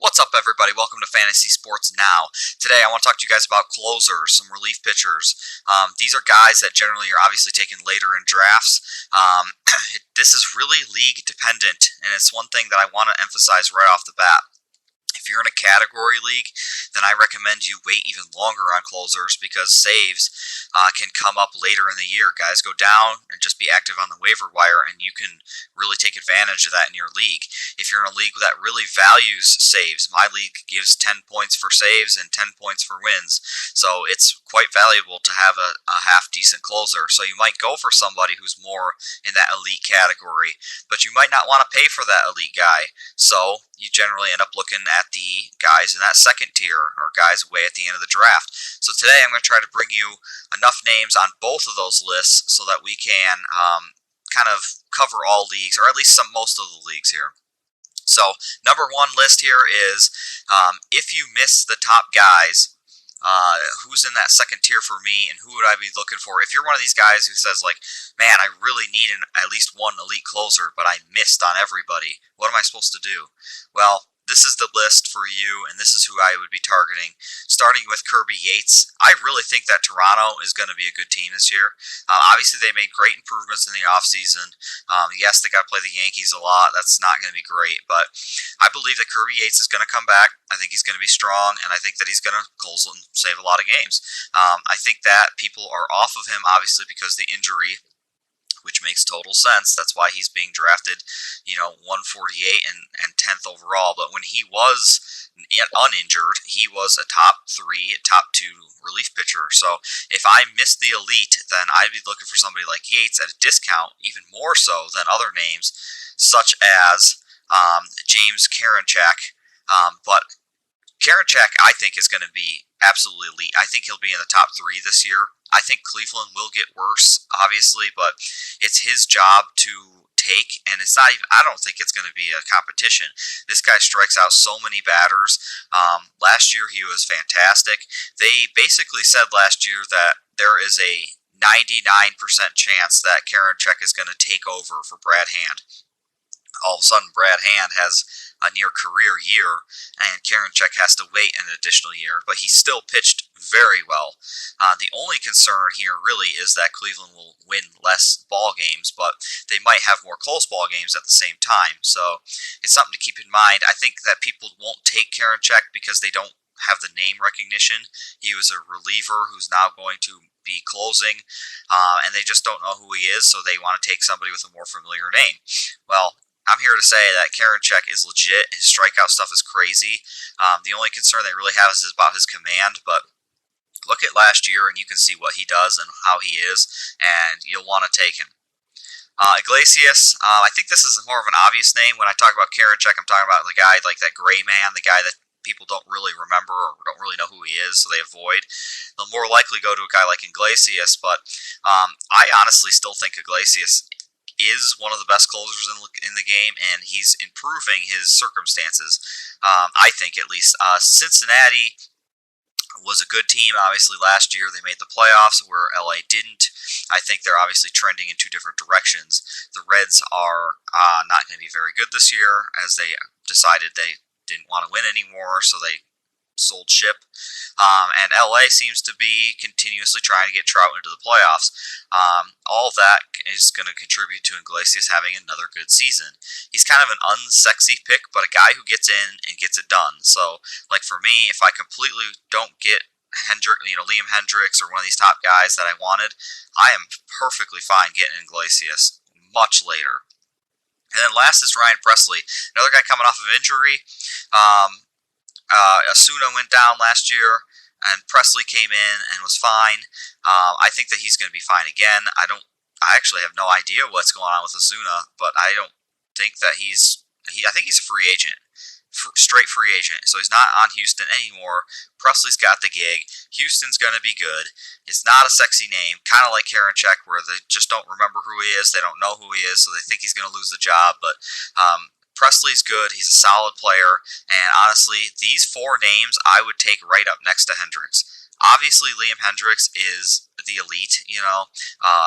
What's up, everybody? Welcome to Fantasy Sports Now. Today, I want to talk to you guys about closers, some relief pitchers. These are guys that generally are obviously taken later in drafts. This is really league dependent, and it's one thing that I want to emphasize right off the bat. If you're in a category league, then I recommend you wait even longer on closers because saves can come up later in the year. Guys go down and just be active on the waiver wire, and you can really take advantage of that in your league. If you're in a league that really values saves, my league gives 10 points for saves and 10 points for wins. So it's quite valuable to have a half-decent closer. So you might go for somebody who's more in that elite category, but you might not want to pay for that elite guy. So you generally end up looking at the guys in that second tier or guys way at the end of the draft. So today I'm going to try to bring you enough names on both of those lists so that we can kind of cover all leagues, or at least most of the leagues here. So number one list here is if you miss the top guys, who's in that second tier for me, and who would I be looking for? If you're one of these guys who says, like, man, I really need at least one elite closer, but I missed on everybody, what am I supposed to do? Well, this is the list for you, and this is who I would be targeting. Starting with Kirby Yates, I really think that Toronto is going to be a good team this year. Obviously, they made great improvements in the offseason. Yes, they got to play the Yankees a lot. That's not going to be great, but I believe that Kirby Yates is going to come back. I think he's going to be strong, and I think that he's going to close and save a lot of games. I think that people are off of him, obviously, because of the injury, which makes total sense. That's why he's being drafted, 148 and 10th overall. But when he was uninjured, he was a top 3, top 2 relief pitcher. So if I missed the elite, then I'd be looking for somebody like Yates at a discount, even more so than other names, such as James Karinchak. But Karinchak, I think, is going to be absolutely elite. I think he'll be in the top 3 this year. I think Cleveland will get worse, obviously, but it's his job to take, and it's not even, I don't think it's going to be a competition. This guy strikes out so many batters. Last year he was fantastic. They basically said last year that there is a 99% chance that Karinchak is going to take over for Brad Hand. All of a sudden, Brad Hand has a near career year, and Karinchak has to wait an additional year, but he still pitched very well. The only concern here really is that Cleveland will win less ball games, but they might have more close ball games at the same time. So it's something to keep in mind. I think that people won't take Karinchak because they don't have the name recognition. He was a reliever who's now going to be closing, and they just don't know who he is, so they want to take somebody with a more familiar name. Well, I'm here to say that Karinchak is legit. His strikeout stuff is crazy. The only concern they really have is about his command, but look at last year and you can see what he does and how he is, and you'll want to take him. Iglesias, I think this is more of an obvious name. When I talk about Karinchak, I'm talking about the guy like that gray man, the guy that people don't really remember or don't really know who he is, so they avoid. They'll more likely go to a guy like Iglesias, but I honestly still think Iglesias is one of the best closers in the game, and he's improving his circumstances, I think, at least. Cincinnati was a good team, obviously. Last year they made the playoffs where LA didn't. I think they're obviously trending in 2 different directions. The Reds are not going to be very good this year, as they decided they didn't want to win anymore, so they sold ship. And LA seems to be continuously trying to get Trout into the playoffs. All of that is going to contribute to Iglesias having another good season. He's kind of an unsexy pick, but a guy who gets in and gets it done. So, like for me, if I completely don't get Liam Hendricks or one of these top guys that I wanted, I am perfectly fine getting Iglesias much later. And then last is Ryan Pressly, another guy coming off of injury. Asuna went down last year, and Pressly came in and was fine. I think that he's going to be fine again. I actually have no idea what's going on with Asuna, but I don't think that I think he's a free agent, straight free agent. So he's not on Houston anymore. Pressly's got the gig. Houston's going to be good. It's not a sexy name, kind of like Karinchak, where they just don't remember who he is. They don't know who he is, so they think he's going to lose the job, but Pressly's good. He's a solid player. And honestly, these 4 names I would take right up next to Hendricks. Obviously, Liam Hendricks is the elite.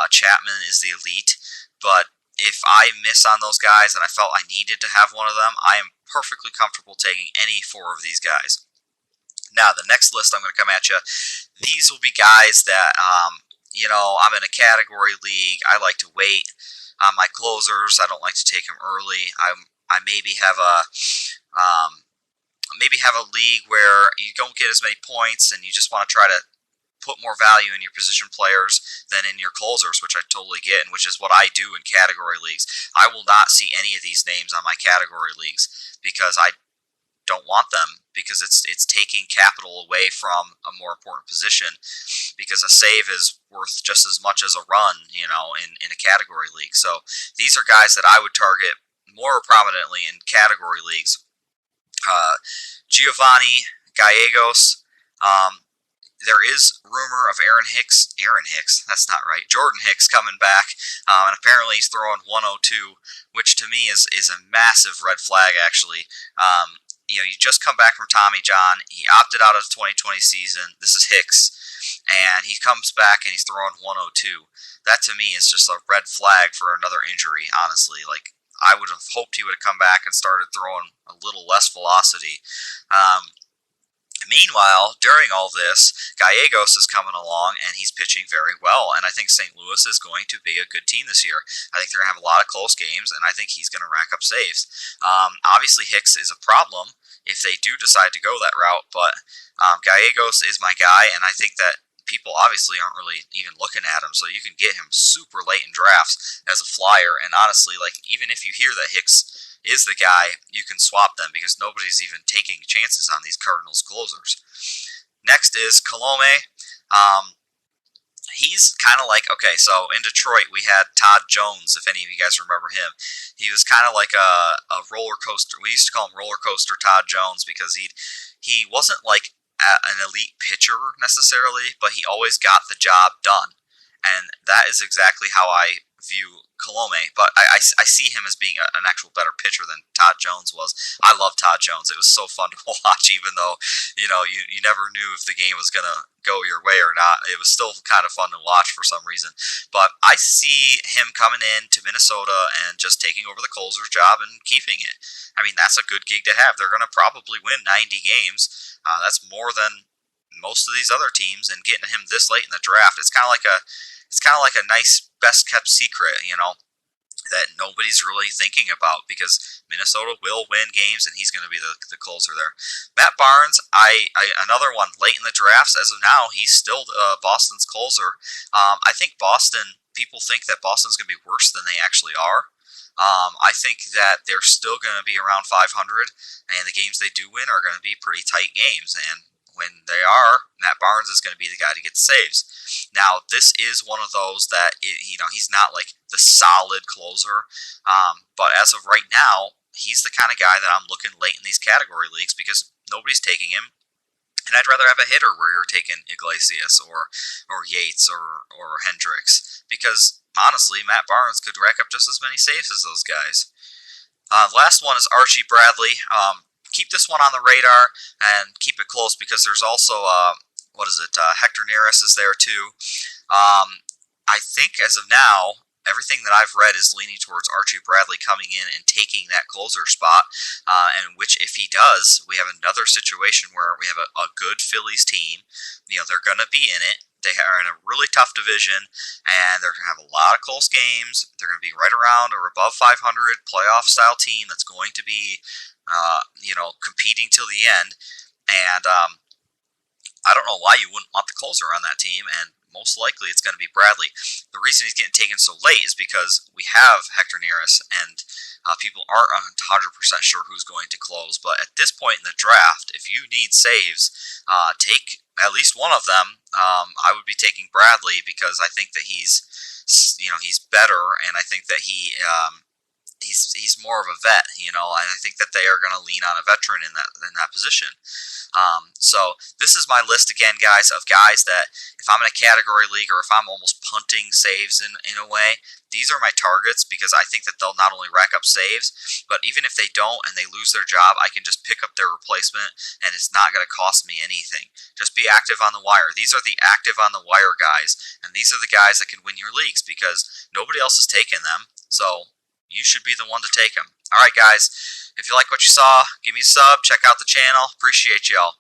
Chapman is the elite. But if I miss on those guys and I felt I needed to have one of them, I am perfectly comfortable taking any 4 of these guys. Now, the next list I'm going to come at you, these will be guys that, I'm in a category league. I like to wait on my closers. I don't like to take them early. I maybe have a league where you don't get as many points and you just want to try to put more value in your position players than in your closers, which I totally get, and which is what I do in category leagues. I will not see any of these names on my category leagues because I don't want them, because it's taking capital away from a more important position, because a save is worth just as much as a run, in a category league. So these are guys that I would target more prominently in category leagues. Giovanni Gallegos. There is rumor of Jordan Hicks, that's not right, Jordan Hicks coming back, and apparently he's throwing 102, which to me is a massive red flag, actually. You just come back from Tommy John. He opted out of the 2020 season. This is Hicks, and he comes back and he's throwing 102. That to me is just a red flag for another injury, honestly. Like, I would have hoped he would have come back and started throwing a little less velocity. Meanwhile, during all this, Gallegos is coming along and he's pitching very well, and I think St. Louis is going to be a good team this year. I think they're going to have a lot of close games, and I think he's going to rack up saves. Obviously, Hicks is a problem if they do decide to go that route, but Gallegos is my guy, and I think that people obviously aren't really even looking at him, so you can get him super late in drafts as a flyer, and honestly, like, even if you hear that Hicks is the guy, you can swap them because nobody's even taking chances on these Cardinals closers. Next is Colome. He's kind of like, okay, so in Detroit we had Todd Jones, if any of you guys remember him. He was kind of like a roller coaster. We used to call him roller coaster Todd Jones because he wasn't like an elite pitcher necessarily, but he always got the job done. And that is exactly how I view Colome, but I see him as being an actual better pitcher than Todd Jones was. I love Todd Jones. It was so fun to watch, even though, you never knew if the game was going to go your way or not. It was still kind of fun to watch for some reason. But I see him coming in to Minnesota and just taking over the closer's job and keeping it. I mean, that's a good gig to have. They're going to probably win 90 games. That's more than most of these other teams, and getting him this late in the draft, it's kind of like a nice best kept secret, that nobody's really thinking about, because Minnesota will win games and he's going to be the closer there. Matt Barnes, another one late in the drafts. As of now, he's still Boston's closer. I think people think that Boston's going to be worse than they actually are. I think that they're still going to be around 500, and the games they do win are going to be pretty tight games, and when they are, Matt Barnes is going to be the guy to get saves. Now, this is one of those that, he's not like the solid closer, but as of right now, he's the kind of guy that I'm looking late in these category leagues because nobody's taking him. And I'd rather have a hitter where you're taking Iglesias or Yates or Hendricks, because honestly, Matt Barnes could rack up just as many saves as those guys. Last one is Archie Bradley. Keep this one on the radar and keep it close, because there's also Hector Neris is there too. I think as of now, everything that I've read is leaning towards Archie Bradley coming in and taking that closer spot, and which, if he does, we have another situation where we have a good Phillies team. They're going to be in it. They are in a really tough division, and they're going to have a lot of close games. They're going to be right around or above 500, playoff-style team that's going to be, competing till the end. And I don't know why you wouldn't want the closer on that team, and most likely it's going to be Bradley. The reason he's getting taken so late is because we have Hector Neris, and people aren't 100% sure who's going to close. But at this point in the draft, if you need saves, take at least one of them. I would be taking Bradley because I think that he's better, and I think that he's more of a vet, and I think that they are going to lean on a veteran in that position. So this is my list again, guys, of guys that if I'm in a category league or if I'm almost punting saves in a way, these are my targets, because I think that they'll not only rack up saves, but even if they don't and they lose their job, I can just pick up their replacement and it's not going to cost me anything. Just be active on the wire. These are the active on the wire guys, and these are the guys that can win your leagues because nobody else is taking them. So you should be the one to take him. All right, guys. If you like what you saw, give me a sub. Check out the channel. Appreciate y'all.